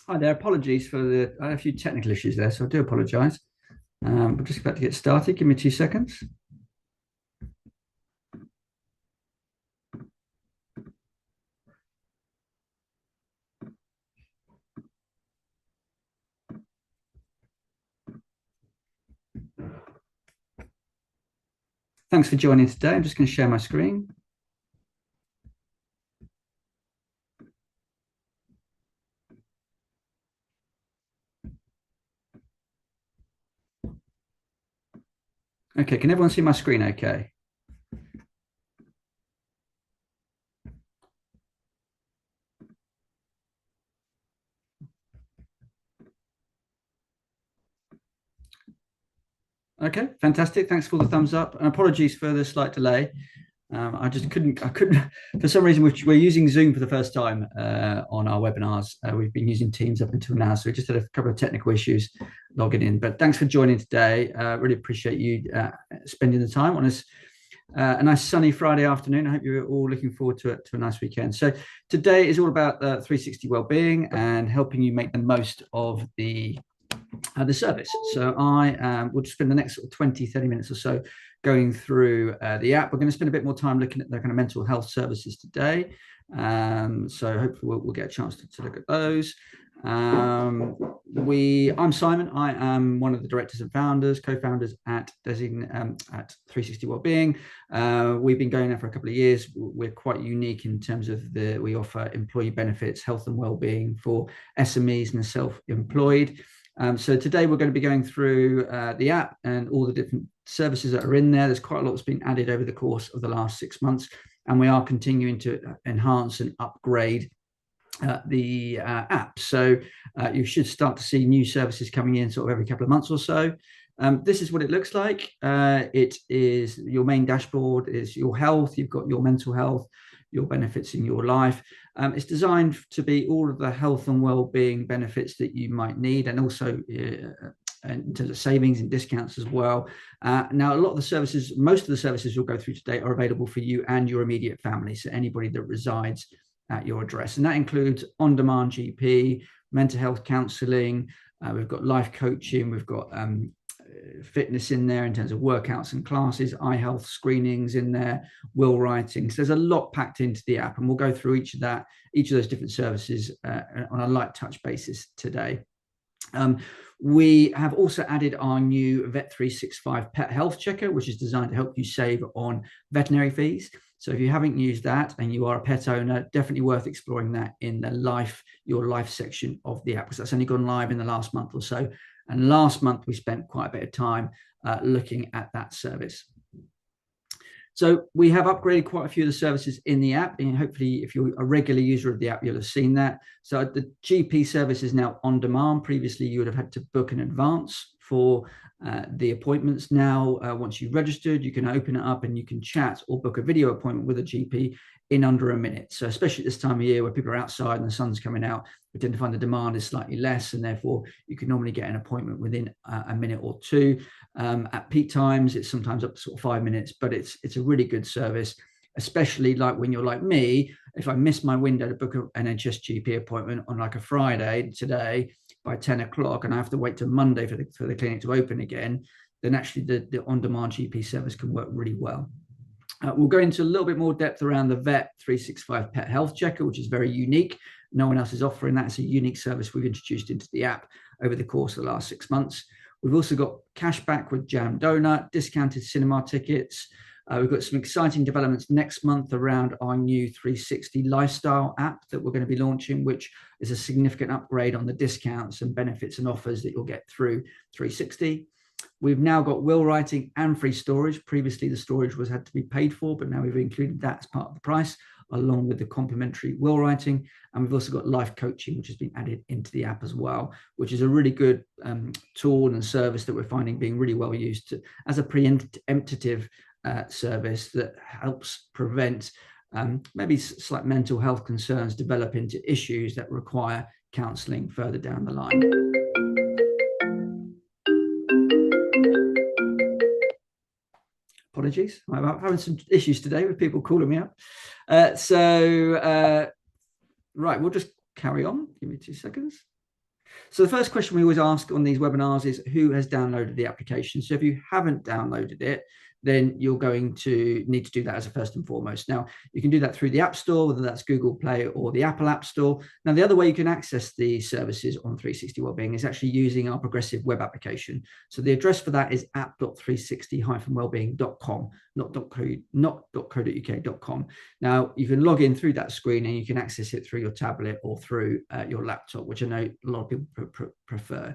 Hi there. Apologies for I had a few technical issues there, so I do apologise. We're just about to get started. Give me 2 seconds. Thanks for joining today. I'm just going to share my screen. Okay, can everyone see my screen okay? Okay, fantastic. Thanks for the thumbs up. And apologies for the slight delay. I couldn't, for some reason, we're using Zoom for the first time on our webinars. We've been using Teams up until now, so we just had a couple of technical issues logging in. But thanks for joining today. Really appreciate you spending the time on us. A nice sunny Friday afternoon. I hope you're all looking forward to a nice weekend. So today is all about 360 Wellbeing and helping you make the most of the service. So I will just spend the next 20, 30 minutes or so going through the app. We're going to spend a bit more time looking at the kind of mental health services today. So hopefully we'll get a chance to look at those. I'm Simon. I am one of the directors and co-founders at 360 Wellbeing. We've been going there for a couple of years. We're quite unique in terms of we offer employee benefits, health and wellbeing for SMEs and the self-employed. So today we're going to be going through the app and all the different services that are in there. There's quite a lot that's been added over the course of the last 6 months, and we are continuing to enhance and upgrade the app. So you should start to see new services coming in sort of every couple of months or so. This is what it looks like. It is your main dashboard is your health. You've got your mental health, your benefits in your life. It's designed to be all of the health and well-being benefits that you might need, and also in terms of savings and discounts as well. Now, a lot of the services, most of the services we'll go through today are available for you and your immediate family, so anybody that resides at your address. And that includes on-demand GP, mental health counselling, we've got life coaching, we've got fitness in there in terms of workouts and classes, eye health screenings in there, will writing. So there's a lot packed into the app, and we'll go through each of those different services on a light touch basis today. We have also added our new Vet365 Pet Health Checker, which is designed to help you save on veterinary fees. So if you haven't used that and you are a pet owner, definitely worth exploring that in the your life section of the app, because that's only gone live in the last month or so. And last month, we spent quite a bit of time looking at that service. So we have upgraded quite a few of the services in the app, and hopefully if you're a regular user of the app, you'll have seen that. So the GP service is now on demand. Previously, you would have had to book in advance for the appointments. Now, once you've registered, you can open it up and you can chat or book a video appointment with a GP in under a minute. So especially at this time of year where people are outside and the sun's coming out, we tend to find the demand is slightly less, and therefore you can normally get an appointment within a minute or two. At peak times, it's sometimes up to sort of 5 minutes, but it's a really good service, especially like when you're like me. If I miss my window to book an NHS GP appointment on like a Friday today by 10 o'clock, and I have to wait till Monday for the clinic to open again, then actually the on-demand GP service can work really well. We'll go into a little bit more depth around the Vet365 Pet Health Checker, which is very unique. No one else is offering that. It's a unique service we've introduced into the app over the course of the last 6 months. We've also got cash back with Jam Donut, discounted cinema tickets. We've got some exciting developments next month around our new 360 lifestyle app that we're going to be launching, which is a significant upgrade on the discounts and benefits and offers that you'll get through 360. We've now got will writing and free storage. Previously, the storage had to be paid for, but now we've included that as part of the price, along with the complimentary will writing. And we've also got life coaching, which has been added into the app as well, which is a really good tool and service that we're finding being really well used as a preemptive service that helps prevent maybe slight mental health concerns develop into issues that require counselling further down the line. Apologies, I'm having some issues today with people calling me up. Right, we'll just carry on. Give me 2 seconds. So the first question we always ask on these webinars is who has downloaded the application. So if you haven't downloaded it, then you're going to need to do that as a first and foremost. Now, you can do that through the App Store, whether that's Google Play or the Apple App Store. Now, the other way you can access the services on 360 Wellbeing is actually using our progressive web application. So the address for that is app.360-wellbeing.com, not.co.uk.com. Now, you can log in through that screen and you can access it through your tablet or through your laptop, which I know a lot of people prefer.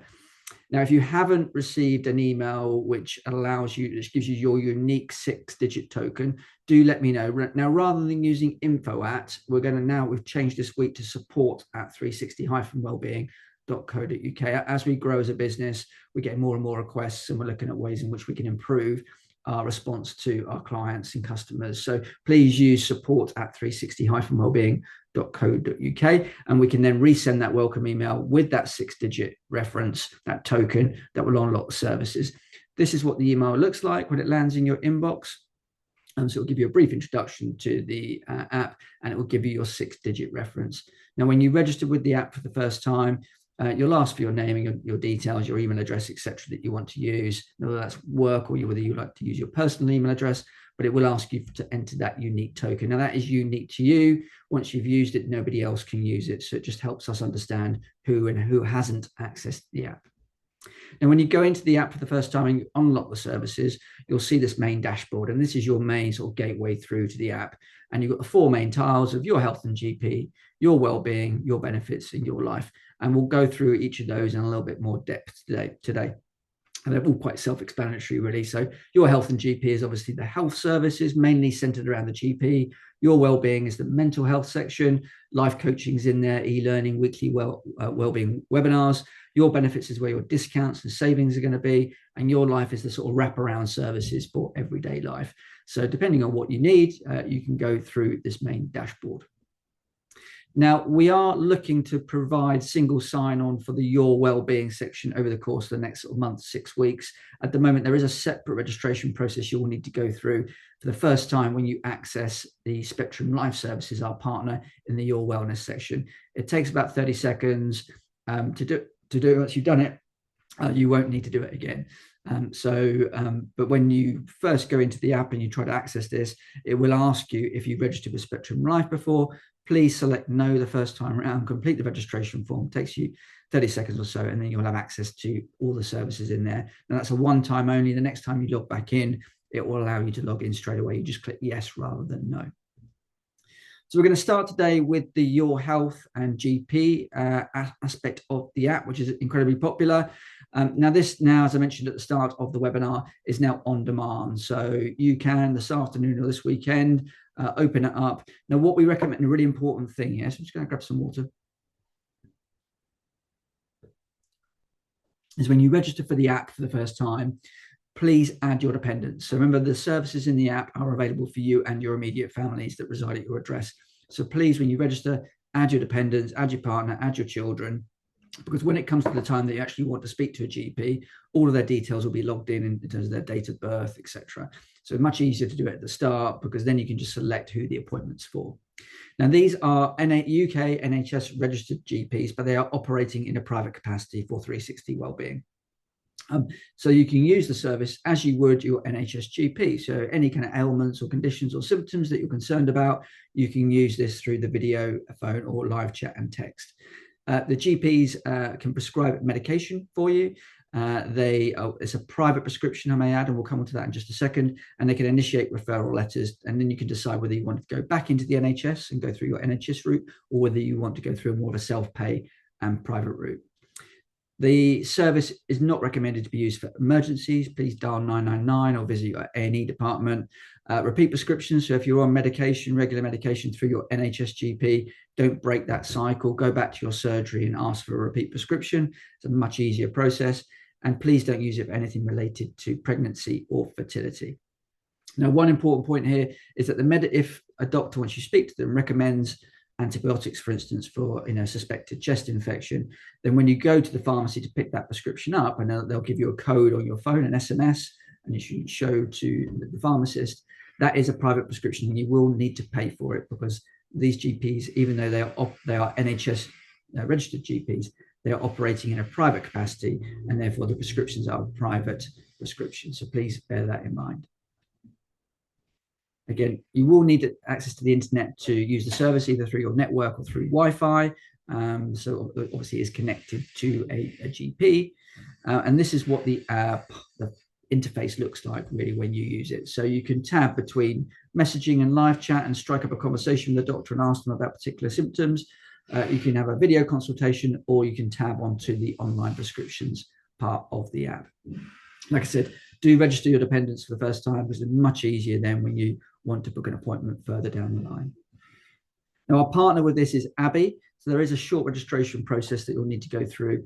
Now, if you haven't received an email which allows you, which gives you your unique 6-digit token, do let me know. Now, rather than using info@, we've changed this week to support@360-wellbeing.co.uk. As we grow as a business, we get more and more requests, and we're looking at ways in which we can improve our response to our clients and customers. So please use support@360-wellbeing.co.uk, and we can then resend that welcome email with that 6-digit reference, that token that will unlock services. This is what the email looks like when it lands in your inbox. So it'll give you a brief introduction to the app, and it will give you your 6-digit reference. Now, when you register with the app for the first time, you'll ask for your name and your details, your email address, etc., that you want to use, whether that's work or whether you like to use your personal email address, but it will ask you to enter that unique token. Now, that is unique to you. Once you've used it, nobody else can use it. So it just helps us understand who and who hasn't accessed the app. Now, when you go into the app for the first time and you unlock the services, you'll see this main dashboard, and this is your main sort of gateway through to the app. And you've got the 4 main tiles of your health and GP, your well-being, your benefits, and your life. And we'll go through each of those in a little bit more depth today. And they're all quite self-explanatory, really. So your health and GP is obviously the health services, mainly centered around the GP. Your well-being is the mental health section. Life coaching's in there, e-learning, weekly well-being webinars. Your benefits is where your discounts and savings are going to be. And your life is the sort of wraparound services for everyday life. So depending on what you need, you can go through this main dashboard. Now, we are looking to provide single sign-on for the Your Wellbeing section over the course of the next month, 6 weeks. At the moment, there is a separate registration process you will need to go through for the first time when you access the Spectrum Life Services, our partner, in the Your Wellness section. It takes about 30 seconds to do. Once you've done it, you won't need to do it again. But when you first go into the app and you try to access this, it will ask you if you've registered with Spectrum Life before. Please select no the first time around, complete the registration form. It takes you 30 seconds or so, and then you'll have access to all the services in there. And that's a one-time only. The next time you log back in, it will allow you to log in straight away. You just click yes rather than no. So we're going to start today with the Your Health and GP aspect of the app, which is incredibly popular. Now, as I mentioned at the start of the webinar, is now on demand. So you can, this afternoon or this weekend, open it up. Now, what we recommend, a really important thing here, so I'm just going to grab some water, is when you register for the app for the first time, please add your dependents. So remember, the services in the app are available for you and your immediate families that reside at your address. So please, when you register, add your dependents, add your partner, add your children, because when it comes to the time that you actually want to speak to a GP, all of their details will be logged in terms of their date of birth, etc. So much easier to do it at the start, because then you can just select who the appointment's for. Now, these are UK NHS registered GPs, but they are operating in a private capacity for 360 Wellbeing. So you can use the service as you would your NHS GP. So any kind of ailments or conditions or symptoms that you're concerned about, you can use this through the video, phone, or live chat and text. The GPs can prescribe medication for you. It's a private prescription, I may add, and we'll come on to that in just a second. And they can initiate referral letters, and then you can decide whether you want to go back into the NHS and go through your NHS route, or whether you want to go through more of a self-pay and private route. The service is not recommended to be used for emergencies. Please dial 999 or visit your A&E department. Repeat prescriptions. So if you're on medication, regular medication through your NHS GP, don't break that cycle. Go back to your surgery and ask for a repeat prescription. It's a much easier process. And please don't use it for anything related to pregnancy or fertility. Now, one important point here is that if a doctor, once you speak to them, recommends antibiotics, for instance, for suspected chest infection, then when you go to the pharmacy to pick that prescription up, and they'll give you a code on your phone, an SMS, and you should show to the pharmacist, that is a private prescription, and you will need to pay for it, because these GPs, even though they are NHS registered GPs, they are operating in a private capacity, and therefore the prescriptions are private prescriptions. So please bear that in mind. Again, you will need access to the internet to use the service, either through your network or through Wi-Fi. So obviously it's connected to a GP. And this is what the interface looks like really when you use it. So you can tab between messaging and live chat and strike up a conversation with the doctor and ask them about particular symptoms. You can have a video consultation, or you can tab onto the online prescriptions part of the app. Like I said, do register your dependents for the first time, because it's much easier then when you want to book an appointment further down the line. Now, our partner with this is Abby. So there is a short registration process that you'll need to go through.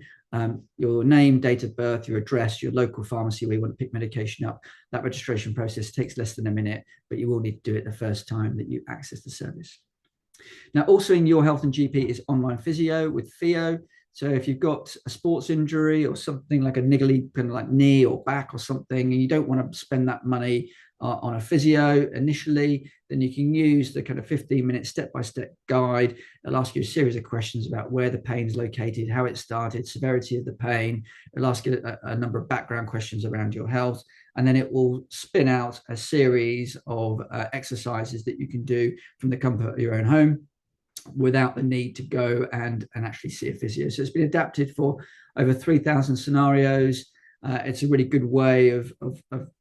Your name, date of birth, your address, your local pharmacy where you want to pick medication up. That registration process takes less than a minute, but you will need to do it the first time that you access the service. Now, also in Your Health and GP is online physio with Theo. So if you've got a sports injury or something like a niggly kind of like knee or back or something, and you don't want to spend that money on a physio initially, then you can use the kind of 15-minute step-by-step guide. It'll ask you a series of questions about where the pain is located, how it started, severity of the pain. It'll ask you a number of background questions around your health, and then it will spin out a series of exercises that you can do from the comfort of your own home without the need to go and actually see a physio. So it's been adapted for over 3,000 scenarios. It's a really good way of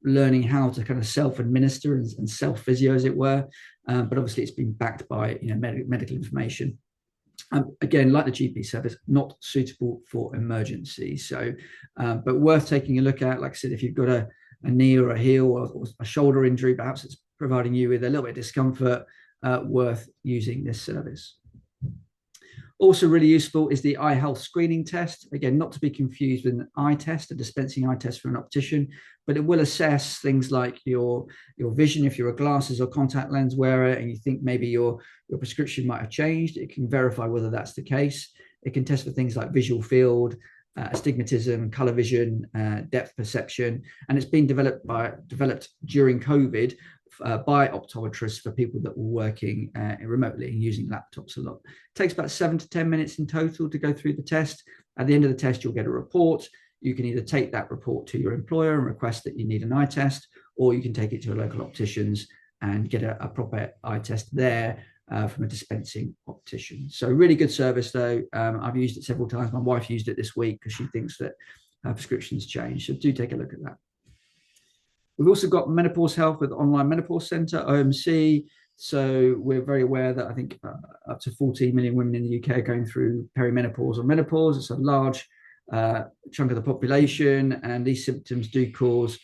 learning how to kind of self-administer and self-physio, as it were. But obviously it's been backed by medical information. Again, like the GP service, not suitable for emergencies. So, but worth taking a look at. Like I said, if you've got a knee or a heel or a shoulder injury, perhaps it's providing you with a little bit of discomfort, worth using this service. Also really useful is the eye health screening test. Again, not to be confused with an eye test, a dispensing eye test from an optician, but it will assess things like your vision. If you're a glasses or contact lens wearer and you think maybe your prescription might have changed, it can verify whether that's the case. It can test for things like visual field, astigmatism, color vision, depth perception, and it's been developed during COVID by optometrists for people that were working remotely and using laptops a lot. It takes about 7 to 10 minutes in total to go through the test. At the end of the test, you'll get a report. You can either take that report to your employer and request that you need an eye test, or you can take it to a local optician's and get a proper eye test there from a dispensing optician. So really good service though. I've used it several times. My wife used it this week because she thinks that her prescription's changed. So do take a look at that. We've also got Menopause Health with Online Menopause Centre, OMC. So we're very aware that I think up to 14 million women in the UK are going through perimenopause or menopause. It's a large chunk of the population, and these symptoms do cause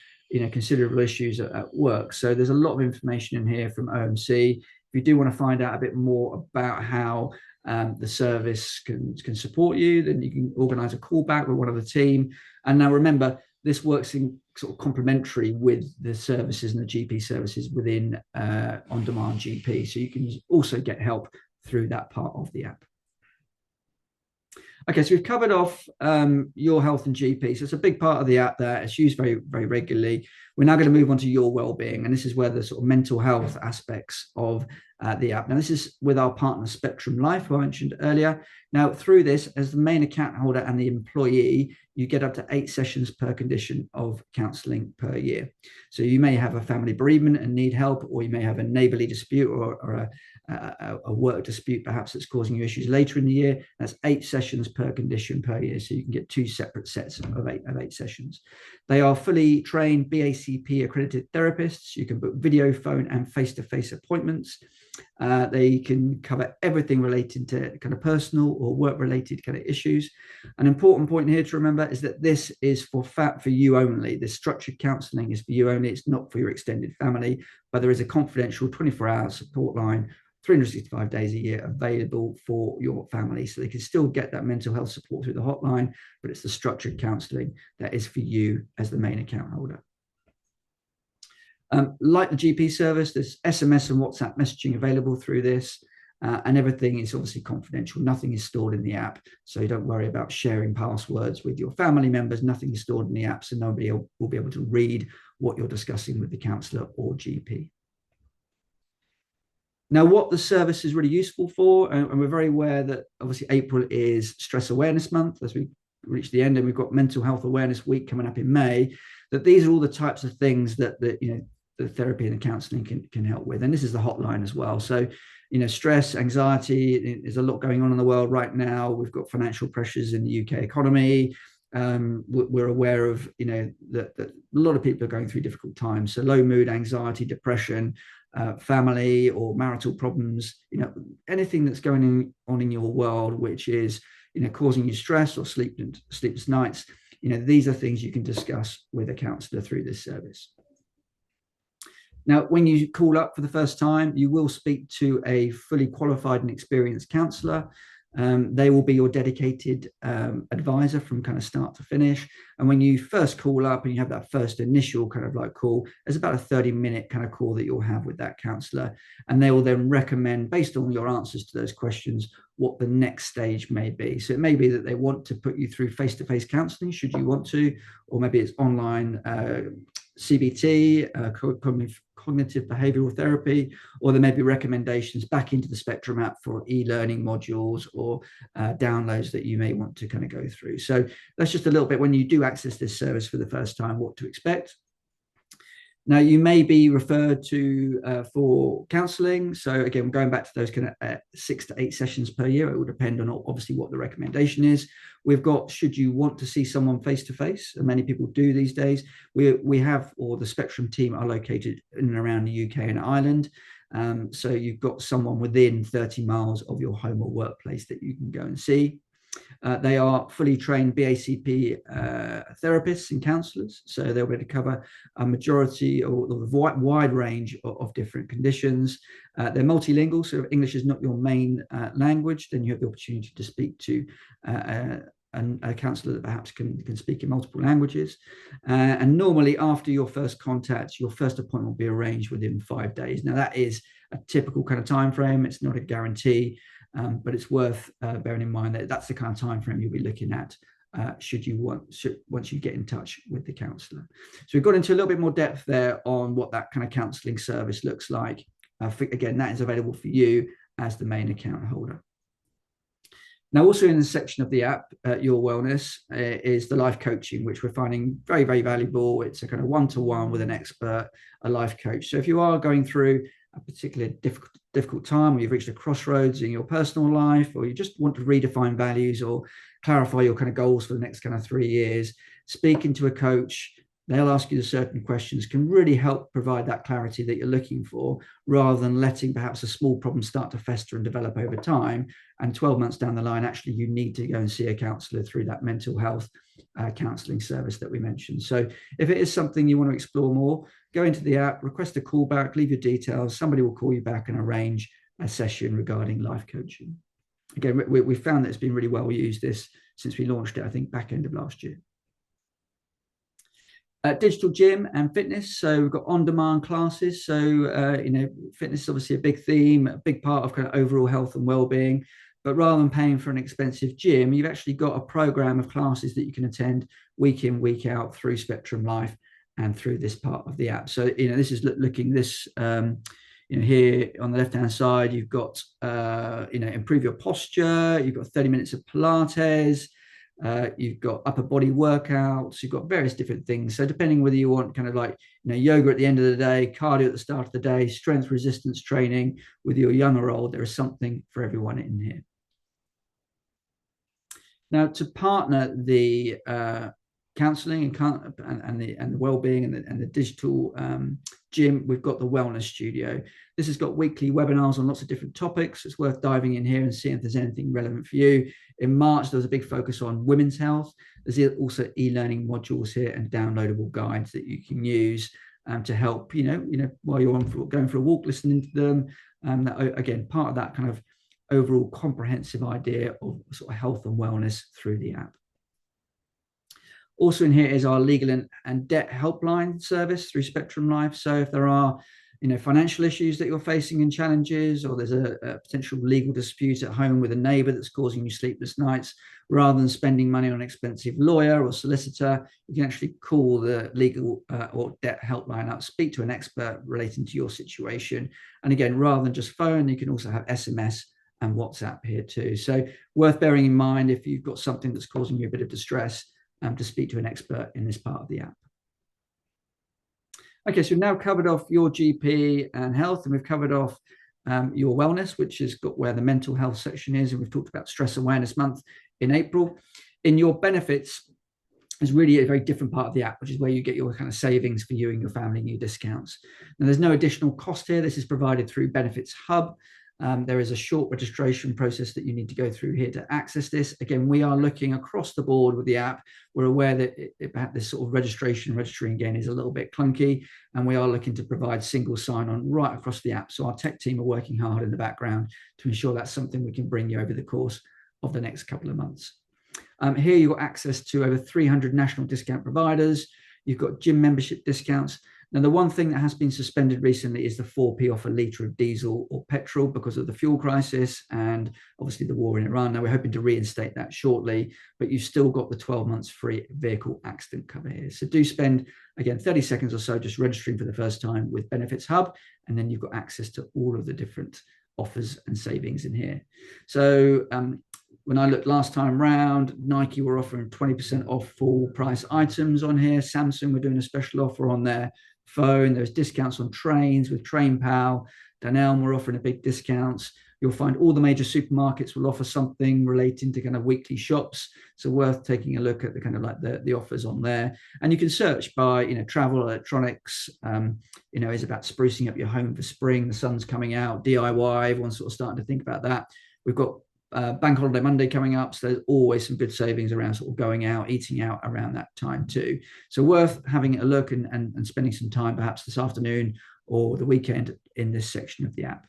considerable issues at work. So there's a lot of information in here from OMC. If you do want to find out a bit more about how the service can support you, then you can organise a call back with one of the team. And now remember, this works in sort of complementary with the services and the GP services within on-demand GP. So you can also get help through that part of the app. Okay, so we've covered off Your Health and GP. So it's a big part of the app there. It's used very, very regularly. We're now going to move on to Your Wellbeing. And this is where the sort of mental health aspects of the app. Now, this is with our partner Spectrum Life, who I mentioned earlier. Now, through this, as the main account holder and the employee, you get up to 8 sessions per condition of counselling per year. So you may have a family bereavement and need help, or you may have a neighbourly dispute or a work dispute perhaps that's causing you issues later in the year. That's 8 sessions per condition per year. So you can get 2 separate sets of eight sessions. They are fully trained BACP-accredited therapists. You can book video, phone and face-to-face appointments. They can cover everything related to kind of personal or work-related kind of issues. An important point here to remember is that this is for you only. This structured counselling is for you only. It's not for your extended family, but there is a confidential 24-hour support line, 365 days a year available for your family. So they can still get that mental health support through the hotline, but it's the structured counselling that is for you as the main account holder. Like the GP service, there's SMS and WhatsApp messaging available through this, and everything is obviously confidential. Nothing is stored in the app, so don't worry about sharing passwords with your family members. Nothing is stored in the app, so nobody will be able to read what you're discussing with the counsellor or GP. Now, what the service is really useful for, and we're very aware that obviously April is Stress Awareness Month as we reach the end, and we've got Mental Health Awareness Week coming up in May, that these are all the types of things that the therapy and the counselling can help with. And this is the hotline as well. So, stress, anxiety, there's a lot going on in the world right now. We've got financial pressures in the UK economy. We're aware of, that a lot of people are going through difficult times. So low mood, anxiety, depression, family or marital problems, anything that's going on in your world, which is, causing you stress or sleepless nights, these are things you can discuss with a counsellor through this service. Now, when you call up for the first time, you will speak to a fully qualified and experienced counsellor. They will be your dedicated advisor from kind of start to finish. And when you first call up and you have that first initial kind of like call, there's about a 30-minute kind of call that you'll have with that counsellor. And they will then recommend, based on your answers to those questions, what the next stage may be. So it may be that they want to put you through face-to-face counselling, should you want to, or maybe it's online CBT, cognitive behavioral therapy, or there may be recommendations back into the Spectrum app for e-learning modules or downloads that you may want to kind of go through. So that's just a little bit, when you do access this service for the first time, what to expect. Now, you may be referred to for counselling. So again, going back to those kind of 6 to 8 sessions per year, it will depend on obviously what the recommendation is. We've got, should you want to see someone face-to-face, and many people do these days, we have, or the Spectrum team are located in and around the UK and Ireland. So you've got someone within 30 miles of your home or workplace that you can go and see. They are fully trained BACP therapists and counsellors, so they'll be able to cover a majority or the wide range of different conditions. They're multilingual, so if English is not your main language, then you have the opportunity to speak to a counsellor that perhaps can speak in multiple languages. And normally after your first contact, your first appointment will be arranged within 5 days. Now, that is a typical kind of time frame. It's not a guarantee. But it's worth bearing in mind that that's the kind of time frame you'll be looking at once you get in touch with the counsellor. So we've got into a little bit more depth there on what that kind of counselling service looks like. Again, that is available for you as the main account holder. Now, also in the section of the app, Your Wellness, is the life coaching, which we're finding very, very valuable. It's a kind of one-to-one with an expert, a life coach. So if you are going through a particularly difficult time, or you've reached a crossroads in your personal life, or you just want to redefine values or clarify your kind of goals for the next kind of 3 years, speaking to a coach, they'll ask you the certain questions, can really help provide that clarity that you're looking for, rather than letting perhaps a small problem start to fester and develop over time. And 12 months down the line, actually, you need to go and see a counsellor through that mental health counselling service that we mentioned. So if it is something you want to explore more, go into the app, request a call back, leave your details. Somebody will call you back and arrange a session regarding life coaching. Again, we found that it's been really well used since we launched it, I think, back end of last year. Digital gym and fitness. So we've got on-demand classes. So, fitness is obviously a big theme, a big part of kind of overall health and well-being. But rather than paying for an expensive gym, you've actually got a program of classes that you can attend week in, week out through Spectrum Life and through this part of the app. So, this is looking this, here on the left-hand side, you've got, improve your posture. You've got 30 minutes of Pilates. You've got upper body workouts. You've got various different things. So depending whether you want kind of like, yoga at the end of the day, cardio at the start of the day, strength resistance training with your young or old, there is something for everyone in here. Now, to partner the counselling and the well-being and the digital gym, we've got the Wellness Studio. This has got weekly webinars on lots of different topics. It's worth diving in here and seeing if there's anything relevant for you. In March, there was a big focus on women's health. There's also e-learning modules here and downloadable guides that you can use to help, while you're going for a walk, listening to them. Again, part of that kind of overall comprehensive idea of sort of health and wellness through the app. Also in here is our legal and debt helpline service through Spectrum Life. So if there are, financial issues that you're facing and challenges, or there's a potential legal dispute at home with a neighbor that's causing you sleepless nights, rather than spending money on an expensive lawyer or solicitor, you can actually call the legal or debt helpline up, speak to an expert relating to your situation. And again, rather than just phone, you can also have SMS and WhatsApp here too. So worth bearing in mind if you've got something that's causing you a bit of distress, to speak to an expert in this part of the app. Okay, so we've now covered off your GP and health, and we've covered off your wellness, which has got where the mental health section is, and we've talked about Stress Awareness Month in April. In your benefits is really a very different part of the app, which is where you get your kind of savings for you and your family and your discounts. Now, there's no additional cost here. This is provided through Benefits Hub. There is a short registration process that you need to go through here to access this. Again, we are looking across the board with the app. We're aware that this sort of registering again is a little bit clunky, and we are looking to provide single sign-on right across the app. So our tech team are working hard in the background to ensure that's something we can bring you over the course of the next couple of months. Here you've got access to over 300 national discount providers. You've got gym membership discounts. Now, the one thing that has been suspended recently is the 4p off a litre of diesel or petrol because of the fuel crisis and obviously the war in Iran. Now, we're hoping to reinstate that shortly, but you've still got the 12 months free vehicle accident cover here. So do spend, again, 30 seconds or so just registering for the first time with Benefits Hub, and then you've got access to all of the different offers and savings in here. So when I looked last time round, Nike were offering 20% off full price items on here. Samsung were doing a special offer on their phone. There's discounts on trains with TrainPal. Danone were offering a big discounts. You'll find all the major supermarkets will offer something relating to kind of weekly shops. So worth taking a look at the kind of like the offers on there. And you can search by, travel, electronics, is about sprucing up your home for spring. The sun's coming out, DIY, everyone's sort of starting to think about that. We've got Bank Holiday Monday coming up, so there's always some good savings around sort of going out, eating out around that time too. So worth having a look and spending some time perhaps this afternoon or the weekend in this section of the app.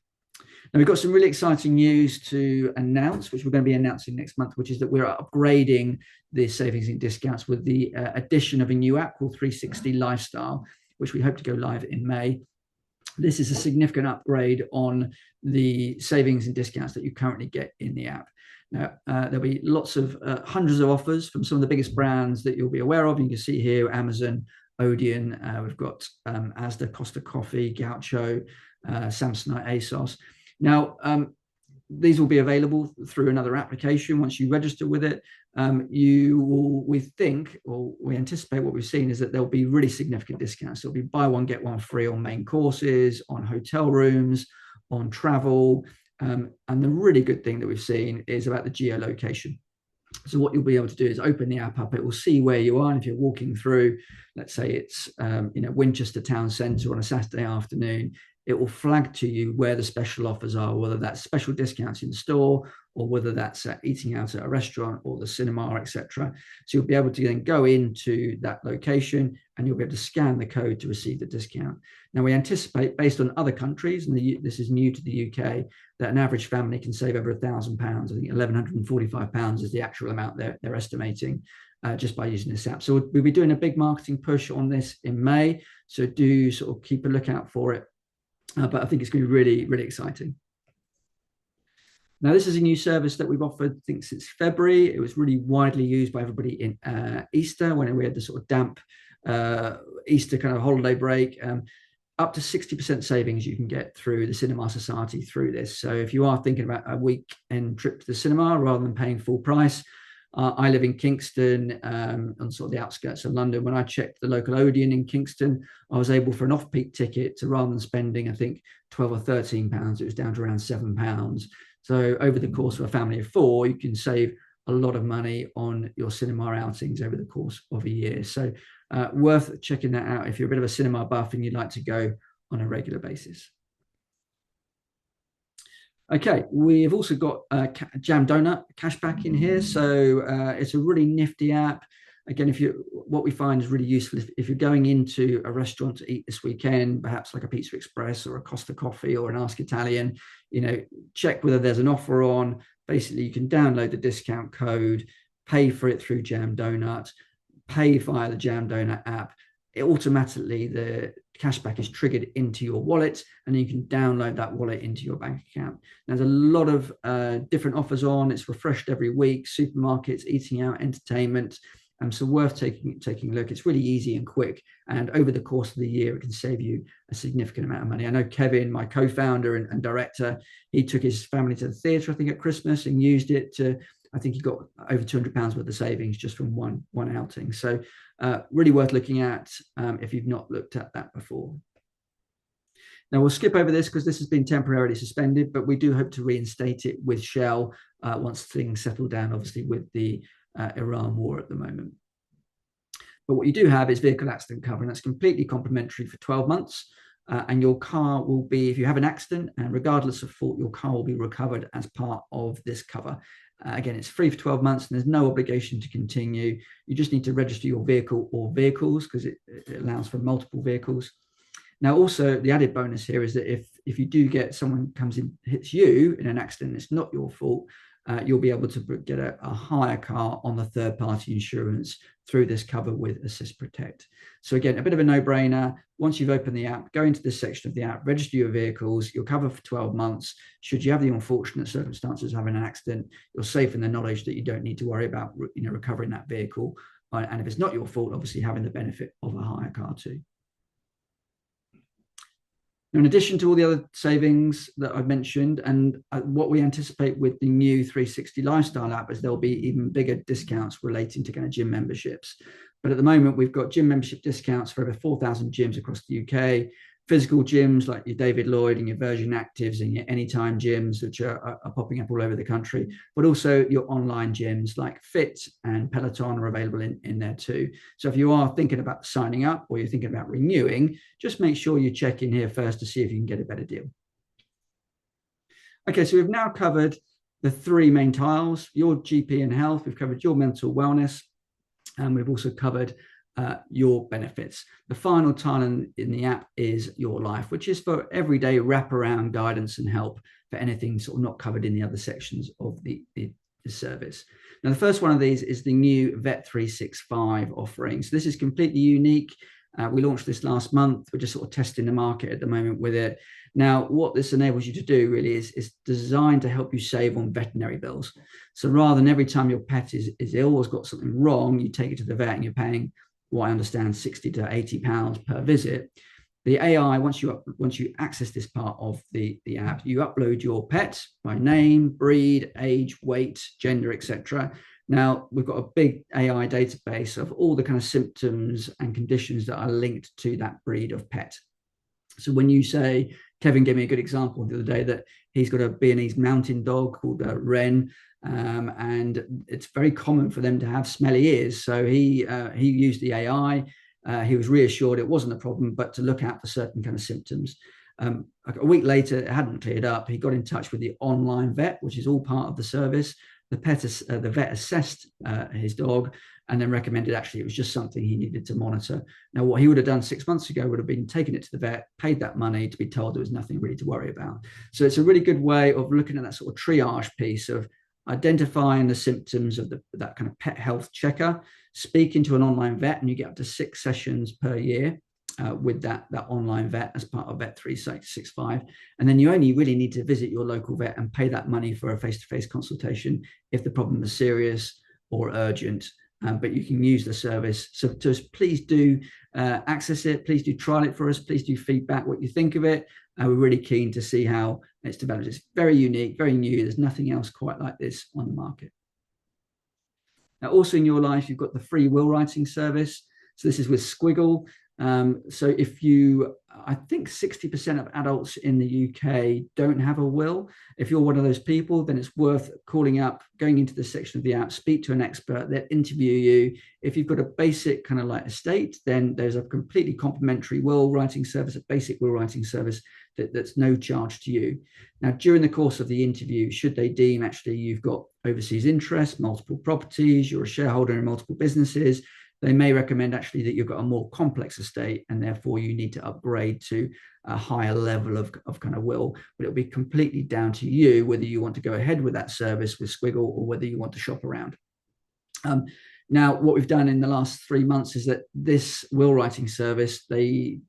Now, we've got some really exciting news to announce, which we're going to be announcing next month, which is that we're upgrading the savings and discounts with the addition of a new app called 360 Lifestyle, which we hope to go live in May. This is a significant upgrade on the savings and discounts that you currently get in the app. Now, there'll be lots of hundreds of offers from some of the biggest brands that you'll be aware of. You can see here Amazon, Odeon, we've got Asda, Costa Coffee, Gaucho, Samsonite, ASOS. Now, these will be available through another application. Once you register with it, you will, we think, or we anticipate what we've seen is that there'll be really significant discounts. There'll be buy one, get one free on main courses, on hotel rooms, on travel. And the really good thing that we've seen is about the geolocation. So what you'll be able to do is open the app up. It will see where you are. And if you're walking through, let's say it's Winchester Town Centre on a Saturday afternoon, it will flag to you where the special offers are, whether that's special discounts in store or whether that's eating out at a restaurant or the cinema, etc. So you'll be able to then go into that location and you'll be able to scan the code to receive the discount. Now, we anticipate, based on other countries, and this is new to the UK, that an average family can save over £1,000. I think £1,145 is the actual amount they're estimating just by using this app. So we'll be doing a big marketing push on this in May. So do sort of keep a lookout for it. But I think it's going to be really, really exciting. Now, this is a new service that we've offered, I think, since February. It was really widely used by everybody in Easter, when we had the sort of damp Easter kind of holiday break. Up to 60% savings you can get through the Cinema Society through this. So if you are thinking about a weekend trip to the cinema rather than paying full price, I live in Kingston, on sort of the outskirts of London. When I checked the local Odeon in Kingston, I was able, for an off-peak ticket, to, rather than spending, I think, £12 or £13, it was down to around £7. So over the course of a family of four, you can save a lot of money on your cinema outings over the course of a year. So worth checking that out if you're a bit of a cinema buff and you'd like to go on a regular basis. Okay, we've also got Jam Donut cashback in here. So it's a really nifty app. Again, what we find is really useful if you're going into a restaurant to eat this weekend, perhaps like a Pizza Express or a Costa Coffee or an Ask Italian, check whether there's an offer on. Basically, you can download the discount code, pay for it through Jam Donut, pay via the Jam Donut app, it automatically, the cashback is triggered into your wallet, and then you can download that wallet into your bank account. Now, there's a lot of different offers on. It's refreshed every week. Supermarkets, eating out, entertainment. So worth taking a look. It's really easy and quick. And over the course of the year, it can save you a significant amount of money. I know Kevin, my co-founder and director, he took his family to the theatre, I think, at Christmas, and used it to, I think he got over £200 worth of savings just from one outing. So really worth looking at if you've not looked at that before. Now, we'll skip over this because this has been temporarily suspended, but we do hope to reinstate it with Shell once things settle down, obviously, with the Iran war at the moment. But what you do have is vehicle accident cover, and that's completely complimentary for 12 months. And your car will be, if you have an accident, and regardless of fault, your car will be recovered as part of this cover. Again, it's free for 12 months, and there's no obligation to continue. You just need to register your vehicle or vehicles, because it allows for multiple vehicles. Now, also, the added bonus here is that if you do get someone comes in, hits you in an accident, it's not your fault, you'll be able to get a hire car on the third-party insurance through this cover with Assist Protect. So again, a bit of a no-brainer. Once you've opened the app, go into this section of the app, register your vehicles, you're covered for 12 months. Should you have the unfortunate circumstances of having an accident, you're safe in the knowledge that you don't need to worry about recovering that vehicle. And if it's not your fault, obviously having the benefit of a hire car too. Now, in addition to all the other savings that I've mentioned, and what we anticipate with the new 360 Lifestyle app is there'll be even bigger discounts relating to kind of gym memberships. But at the moment, we've got gym membership discounts for over 4,000 gyms across the UK, physical gyms like your David Lloyd and your Virgin Actives and your Anytime gyms, which are popping up all over the country, but also your online gyms like Fit and Peloton are available in there too. So if you are thinking about signing up or you're thinking about renewing, just make sure you check in here first to see if you can get a better deal. Okay, so we've now covered the three main tiles, your GP and health, we've covered your mental wellness, and we've also covered your benefits. The final tile in the app is your life, which is for everyday wraparound guidance and help for anything sort of not covered in the other sections of the service. Now, the first one of these is the new Vet 365 offering. So this is completely unique. We launched this last month. We're just sort of testing the market at the moment with it. Now, what this enables you to do really is designed to help you save on veterinary bills. So rather than every time your pet is ill or has got something wrong, you take it to the vet and you're paying, what I understand, 60 to 80 pounds per visit. The AI, once you access this part of the app, you upload your pet by name, breed, age, weight, gender, etc. Now, we've got a big AI database of all the kind of symptoms and conditions that are linked to that breed of pet. So when you say, Kevin gave me a good example the other day that he's got a Bearnese mountain dog called Ren, and it's very common for them to have smelly ears. So he used the AI. He was reassured it wasn't a problem, but to look out for certain kind of symptoms. A week later, it hadn't cleared up. He got in touch with the online vet, which is all part of the service. The vet assessed his dog and then recommended actually it was just something he needed to monitor. Now, what he would have done 6 months ago would have been taken it to the vet, paid that money to be told there was nothing really to worry about. So it's a really good way of looking at that sort of triage piece of identifying the symptoms of that kind of pet health checker, speaking to an online vet, and you get up to 6 sessions per year with that online vet as part of Vet 365. And then you only really need to visit your local vet and pay that money for a face-to-face consultation if the problem is serious or urgent. But you can use the service. So just please do access it. Please do trial it for us. Please do feedback what you think of it. We're really keen to see how it's developed. It's very unique, very new. There's nothing else quite like this on the market. Now, also in your life, you've got the free will writing service. So this is with Squiggle. So I think 60% of adults in the UK don't have a will. If you're one of those people, then it's worth calling up, going into this section of the app, speak to an expert, they'll interview you. If you've got a basic kind of like estate, then there's a completely complimentary will writing service, a basic will writing service that's no charge to you. Now, during the course of the interview, should they deem actually you've got overseas interests, multiple properties, you're a shareholder in multiple businesses, they may recommend actually that you've got a more complex estate and therefore you need to upgrade to a higher level of kind of will. But it'll be completely down to you whether you want to go ahead with that service with Squiggle or whether you want to shop around. Now, what we've done in the last 3 months is that this will writing service, the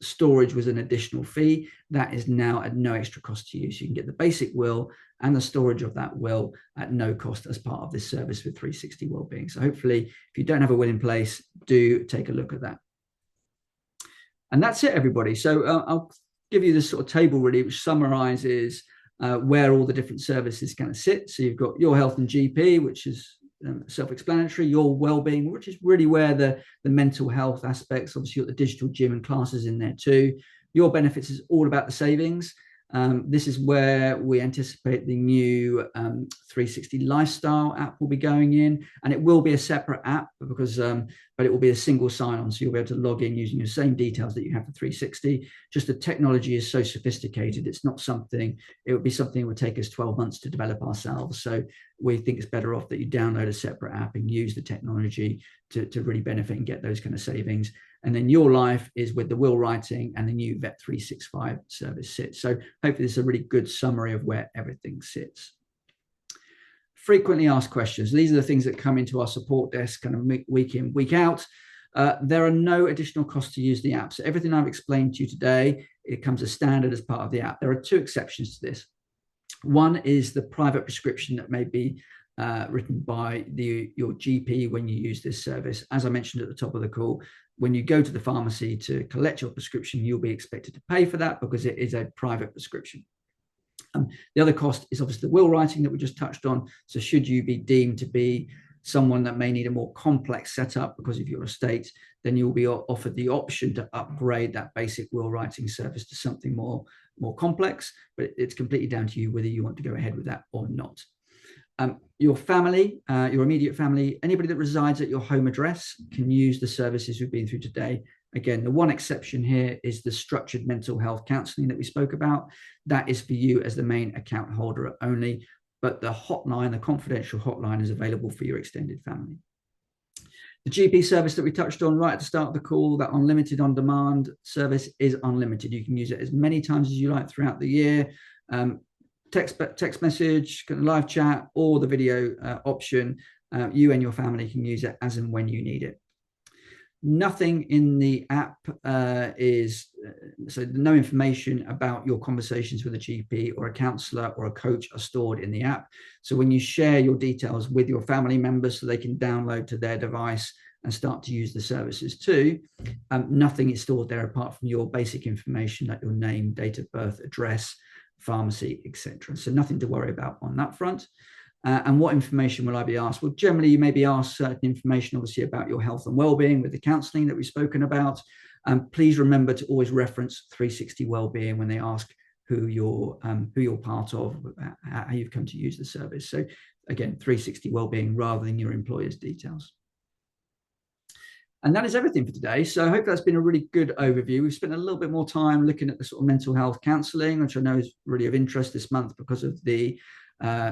storage was an additional fee. That is now at no extra cost to you. So you can get the basic will and the storage of that will at no cost as part of this service with 360 Wellbeing. So hopefully, if you don't have a will in place, do take a look at that. And that's it, everybody. So I'll give you this sort of table really, which summarizes where all the different services kind of sit. So you've got your health and GP, which is self-explanatory, your well-being, which is really where the mental health aspects, obviously you've got the digital gym and classes in there too. Your benefits is all about the savings. This is where we anticipate the new 360 lifestyle app will be going in, and it will be a separate app because but it will be a single sign-on, so you'll be able to log in using the same details that you have for 360. Just the technology is so sophisticated, it's not something, it would be something that would take us 12 months to develop ourselves. So we think it's better off that you download a separate app and use the technology to really benefit and get those kind of savings. And then your life is with the will writing and the new Vet 365 service sits. So hopefully this is a really good summary of where everything sits. Frequently asked questions. These are the things that come into our support desk kind of week in, week out. There are no additional costs to use the app. So everything I've explained to you today, it comes as standard as part of the app. There are 2 exceptions to this. One is the private prescription that may be written by your GP when you use this service. As I mentioned at the top of the call, when you go to the pharmacy to collect your prescription, you'll be expected to pay for that because it is a private prescription. The other cost is obviously the will writing that we just touched on. So should you be deemed to be someone that may need a more complex setup because of your estate, then you'll be offered the option to upgrade that basic will writing service to something more complex, but it's completely down to you whether you want to go ahead with that or not. Your family, your immediate family, anybody that resides at your home address can use the services we've been through today. Again, the one exception here is the structured mental health counselling that we spoke about. That is for you as the main account holder only, but the hotline, the confidential hotline, is available for your extended family. The GP service that we touched on right at the start of the call, that unlimited on-demand service, is unlimited. You can use it as many times as you like throughout the year. Text message, live chat, or the video option. You and your family can use it as and when you need it. Nothing in the app so no information about your conversations with a GP or a counsellor or a coach are stored in the app. So when you share your details with your family members so they can download to their device and start to use the services too, nothing is stored there apart from your basic information like your name, date of birth, address, pharmacy, etc. So nothing to worry about on that front. And what information will I be asked? Well, generally, you may be asked certain information, obviously, about your health and well-being with the counselling that we've spoken about. Please remember to always reference 360 Wellbeing when they ask who you're part of, how you've come to use the service. So again, 360 Wellbeing rather than your employer's details. And that is everything for today. So I hope that's been a really good overview. We've spent a little bit more time looking at the sort of mental health counselling, which I know is really of interest this month because of the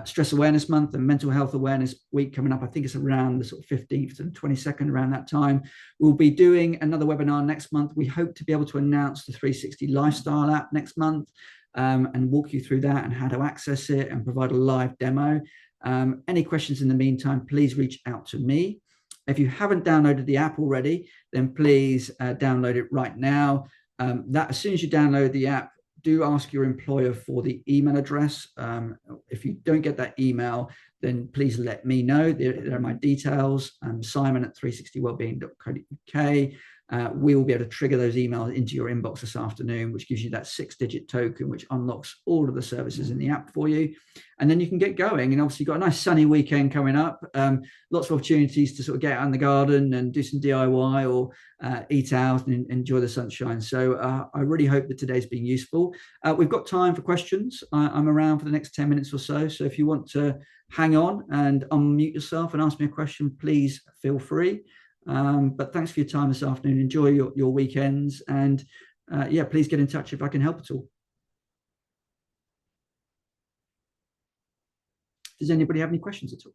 Stress Awareness Month and Mental Health Awareness Week coming up. I think it's around the sort of 15th to the 22nd, around that time. We'll be doing another webinar next month. We hope to be able to announce the 360 Lifestyle app next month and walk you through that and how to access it and provide a live demo. Any questions in the meantime, please reach out to me. If you haven't downloaded the app already, then please download it right now. As soon as you download the app, do ask your employer for the email address. If you don't get that email, then please let me know. There are my details. Simon at 360wellbeing.co.uk. We will be able to trigger those emails into your inbox this afternoon, which gives you that 6-digit token, which unlocks all of the services in the app for you. And then you can get going. And obviously, you've got a nice sunny weekend coming up. Lots of opportunities to sort of get out in the garden and do some DIY or eat out and enjoy the sunshine. So I really hope that today's been useful. We've got time for questions. I'm around for the next 10 minutes or so. So if you want to hang on and unmute yourself and ask me a question, please feel free. But thanks for your time this afternoon. Enjoy your weekends. And yeah, please get in touch if I can help at all. Does anybody have any questions at all?